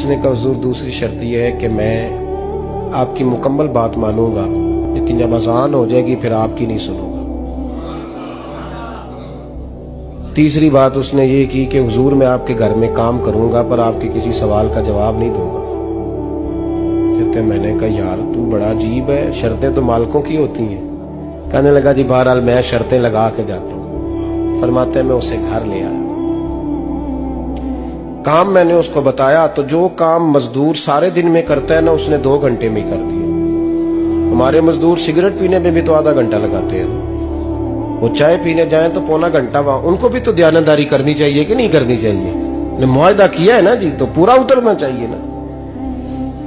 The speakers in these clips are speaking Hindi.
उसने कहा हुजूर दूसरी शर्त यह है कि मैं आपकी मुकम्मल बात मानूंगा, लेकिन जब अजान हो जाएगी फिर आपकी नहीं सुनूंगा। तीसरी बात उसने ये की कि हुजूर मैं आपके घर में काम करूंगा पर आपके किसी सवाल का जवाब नहीं दूंगा। कहते मैंने कहा यार तू बड़ा अजीब है, शर्तें तो मालिकों की होती हैं। कहने लगा जी बहरहाल मैं शर्तें लगा के जाता हूं। फरमाते हैं मैं उसे घर ले आया, काम मैंने उसको बताया तो जो काम मजदूर सारे दिन में करता है ना उसने 2 घंटे में कर दिया। हमारे मजदूर सिगरेट पीने में भी तो आधा घंटा लगाते हैं, वो चाय पीने जाए तो पौना घंटा वहां। उनको भी तो दयानतदारी करनी चाहिए कि नहीं करनी चाहिए? ने मुआहदा किया है ना जी, तो पूरा उतरना चाहिए ना।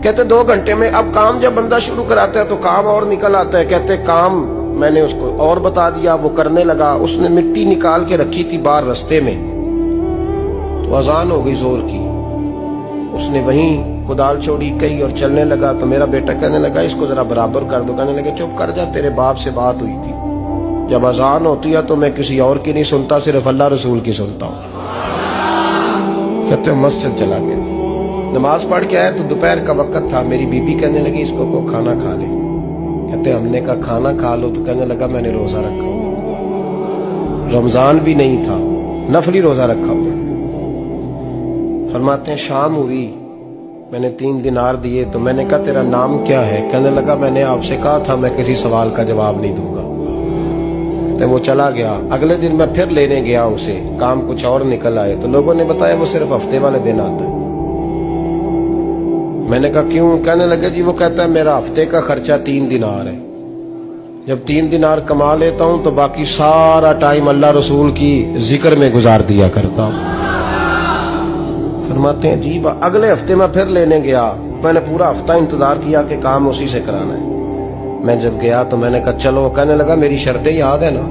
कहते 2 घंटे में। अब काम जब बंदा शुरू कराता है तो काम और निकल आता है। कहते काम मैंने उसको और बता दिया, वो करने लगा। उसने मिट्टी निकाल के रखी थी बाहर रास्ते में, तो अजान हो गई जोर की। उसने वहीं कुदाल छोड़ी कही और चलने लगा। तो मेरा बेटा कहने लगा इसको जरा बराबर कर दो। कहने लगे चुप कर जा, तेरे बाप से बात हुई थी, जब अजान होती है तो मैं किसी और की नहीं सुनता, सिर्फ अल्लाह रसूल की सुनता हूं। कहते मस्जिद चला गया, नमाज पढ़ के आया तो दोपहर का वक्त था। मेरी बीबी कहने लगी इसको को खाना खा ले। कहते हमने कहा खाना खा लो, तो कहने लगा मैंने रोजा रखा, रमजान भी नहीं था, नफली रोजा रखा हुआ। फरमाते हैं शाम हुई, मैंने 3 दिनार दिए तो मैंने कहा तेरा नाम क्या है? कहने लगा मैंने आपसे कहा था मैं किसी सवाल का जवाब नहीं दूंगा। कहते वो चला गया। अगले दिन मैं फिर लेने गया उसे, काम कुछ और निकल आए तो लोगों ने बताया वो सिर्फ हफ्ते वाले दिन आता है। मैंने कहा क्यों? कहने लगे जी वो कहता है मेरा हफ्ते का खर्चा 3 दिनार है, जब 3 दिनार कमा लेता हूं तो बाकी सारा टाइम अल्लाह रसूल की जिक्र में गुजार दिया करता हूं। फरमाते हैं जी अगले हफ्ते में फिर लेने गया, मैंने पूरा हफ्ता इंतजार किया कि काम उसी से कराना है। मैं जब गया तो मैंने कहा चलो। कहने लगा मेरी शर्तें याद है ना?